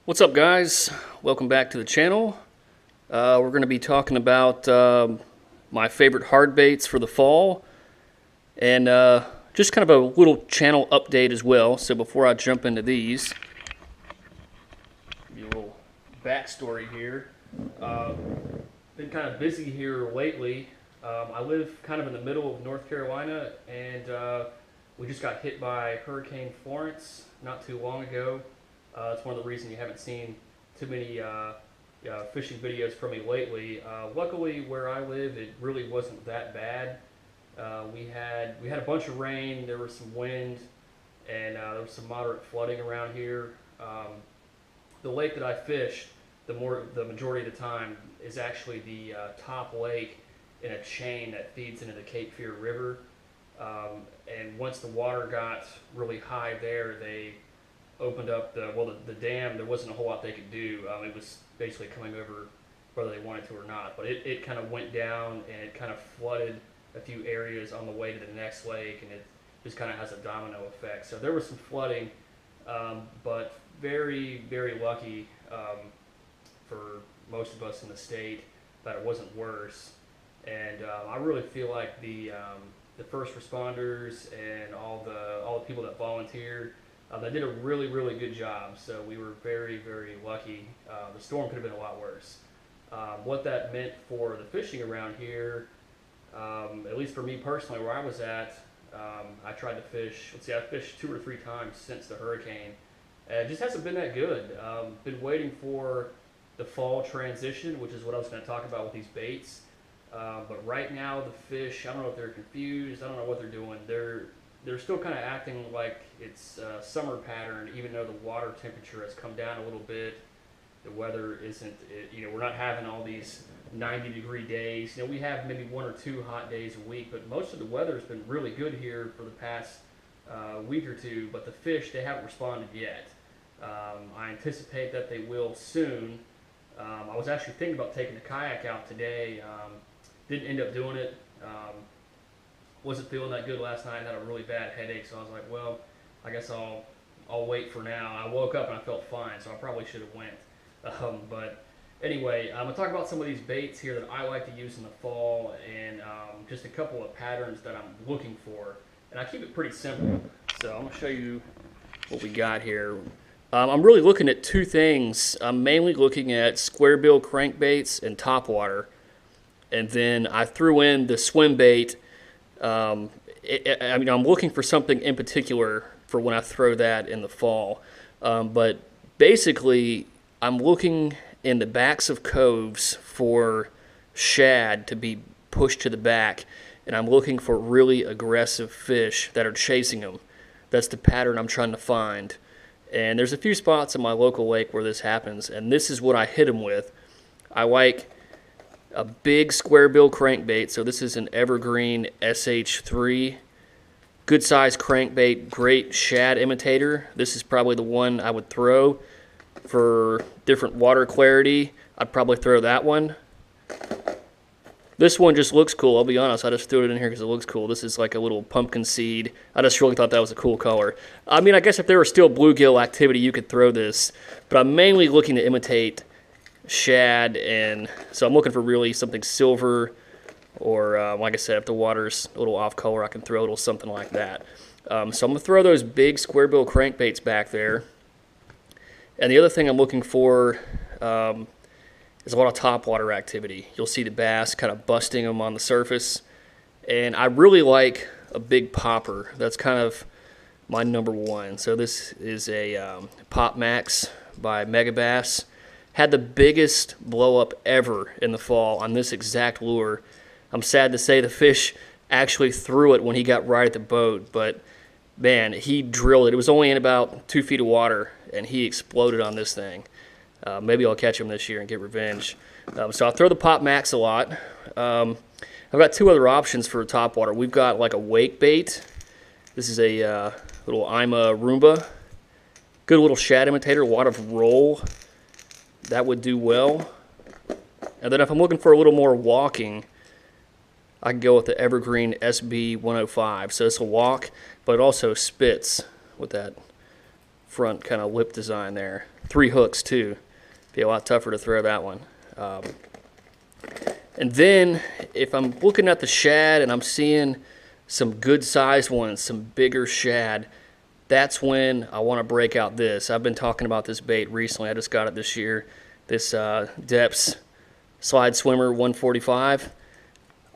What's up, guys? Welcome back to the channel. We're going to be talking about my favorite hard baits for the fall, and just kind of a little channel update as well. So before I jump into these, give you a little backstory here. Been kind of busy here lately. I live kind of in the middle of North Carolina, and we just got hit by Hurricane Florence not too long ago. It's one of the reasons you haven't seen too many fishing videos from me lately. Luckily, where I live, it really wasn't that bad. We had a bunch of rain, there was some wind, and there was some moderate flooding around here. The lake that I fished, the majority of the time, is actually the top lake in a chain that feeds into the Cape Fear River. And once the water got really high there, they opened up the dam. There wasn't a whole lot they could do. It was basically coming over whether they wanted to or not. But it kind of went down and it kind of flooded a few areas on the way to the next lake, and it just kind of has a domino effect. So there was some flooding, but very, very lucky for most of us in the state that it wasn't worse. And I really feel like the first responders and all the people that volunteered, they did a really, really good job. So we were very, very lucky. The storm could have been a lot worse. What that meant for the fishing around here, at least for me personally, where I was at, I tried to fish. I fished 2 or 3 times since the hurricane. It just hasn't been that good. Been waiting for the fall transition, which is what I was going to talk about with these baits. But right now, the fish, I don't know if they're confused. I don't know what they're doing. They're still kind of acting like it's a summer pattern, even though the water temperature has come down a little bit. The weather isn't, we're not having all these 90-degree days. We have maybe 1 or 2 hot days a week, but most of the weather has been really good here for the past week or two. But the fish, they haven't responded yet. I anticipate that they will soon. I was actually thinking about taking the kayak out today. Didn't end up doing it. Wasn't feeling that good last night. Had a really bad headache, so I was like, well, I guess I'll wait for now. I woke up and I felt fine, so I probably should have went. But anyway, I'm gonna talk about some of these baits here that I like to use in the fall, and just a couple of patterns that I'm looking for. And I keep it pretty simple. So I'm gonna show you what we got here. I'm really looking at 2 things. I'm mainly looking at square bill crankbaits and topwater, and then I threw in the swim bait. I'm looking for something in particular for when I throw that in the fall. But basically, I'm looking in the backs of coves for shad to be pushed to the back, and I'm looking for really aggressive fish that are chasing them. That's the pattern I'm trying to find. And there's a few spots in my local lake where this happens, and this is what I hit them with. I like a big square bill crankbait. So this is an Evergreen SH3. Good size crankbait, great shad imitator. This is probably the one I would throw for different water clarity. I'd probably throw that one. This one just looks cool, I'll be honest. I just threw it in here because it looks cool. This is like a little pumpkin seed. I just really thought that was a cool color. I guess if there were still bluegill activity, you could throw this. But I'm mainly looking to imitate shad, and so I'm looking for really something silver, or like I said, if the water's a little off color, I can throw a little something like that. So I'm going to throw those big square bill crankbaits back there. And the other thing I'm looking for is a lot of topwater activity. You'll see the bass kind of busting them on the surface, and I really like a big popper. That's kind of my number one. So this is a Pop Max by Megabass. Had the biggest blow up ever in the fall on this exact lure. I'm sad to say the fish actually threw it when he got right at the boat, but man, he drilled it. It was only in about 2 feet of water, and he exploded on this thing. Maybe I'll catch him this year and get revenge. So I'll throw the Pop Max a lot. I've got 2 other options for topwater. We've got like a wake bait. This is a little Ima Roomba. Good little shad imitator, a lot of roll. That would do well. And then if I'm looking for a little more walking, I can go with the Evergreen SB 105. So this will walk, but it also spits with that front kind of lip design there. 3 hooks too. Be a lot tougher to throw that one. And then if I'm looking at the shad and I'm seeing some good sized ones, some bigger shad, that's when I want to break out this. I've been talking about this bait recently. I just got it this year. This Depths Slide Swimmer 145.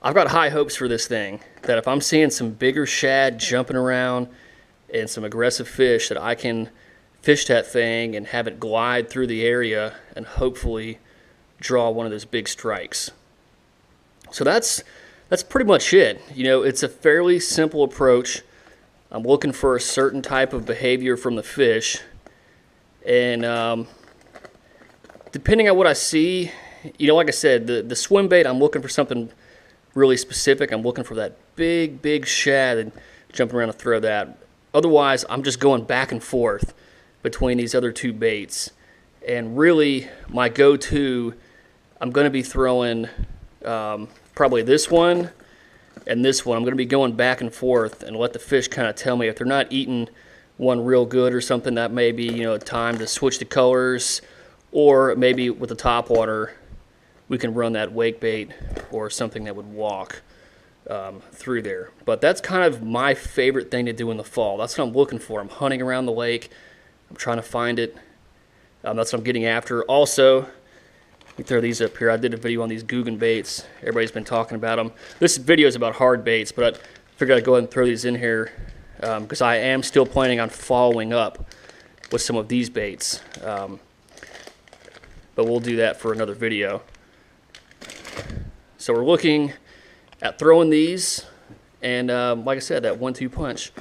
I've got high hopes for this thing, that if I'm seeing some bigger shad jumping around and some aggressive fish, that I can fish that thing and have it glide through the area and hopefully draw one of those big strikes. So that's pretty much it. You know, it's a fairly simple approach. I'm looking for a certain type of behavior from the fish, and depending on what I see, you know, like I said, the swim bait, I'm looking for something really specific. I'm looking for that big shad and jumping around to throw that. Otherwise, I'm just going back and forth between these other 2 baits. And really, my go-to, I'm going to be throwing probably this one and this one. I'm going to be going back and forth and let the fish kind of tell me if they're not eating one real good or something. That may be, you know, time to switch the colors, or maybe with the top water we can run that wake bait or something that would walk through there. But that's kind of my favorite thing to do in the fall. That's what I'm looking for. I'm hunting around the lake. I'm trying to find it. That's what I'm getting after. Also, let me throw these up here. I did a video on these Googan baits. Everybody's been talking about them. This video is about hard baits, but I figured I'd go ahead and throw these in here because I am still planning on following up with some of these baits. But we'll do that for another video. So we're looking at throwing these, and like I said, that 1-2 punch.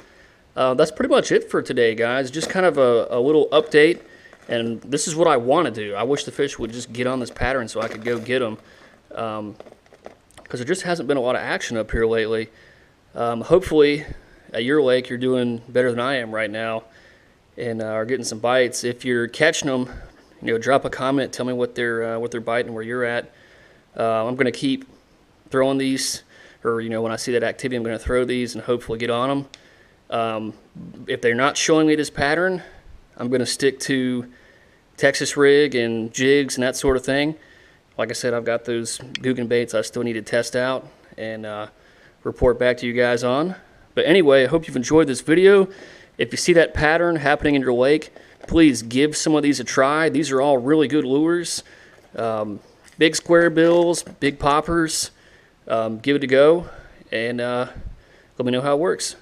That's pretty much it for today, guys. Just kind of a little update, and this is what I want to do. I wish the fish would just get on this pattern so I could go get them, because there just hasn't been a lot of action up here lately. Hopefully, at your lake, you're doing better than I am right now, and are getting some bites. If you're catching them, you know, drop a comment, tell me what they're biting, where you're at. I'm going to keep throwing these, or, you know, when I see that activity, I'm going to throw these and hopefully get on them. If they're not showing me this pattern, I'm going to stick to Texas rig and jigs and that sort of thing. Like I said, I've got those Googan baits I still need to test out and report back to you guys on. But anyway, I hope you've enjoyed this video. If you see that pattern happening in your lake, please give some of these a try. These are all really good lures. Big square bills, big poppers. Give it a go, and let me know how it works.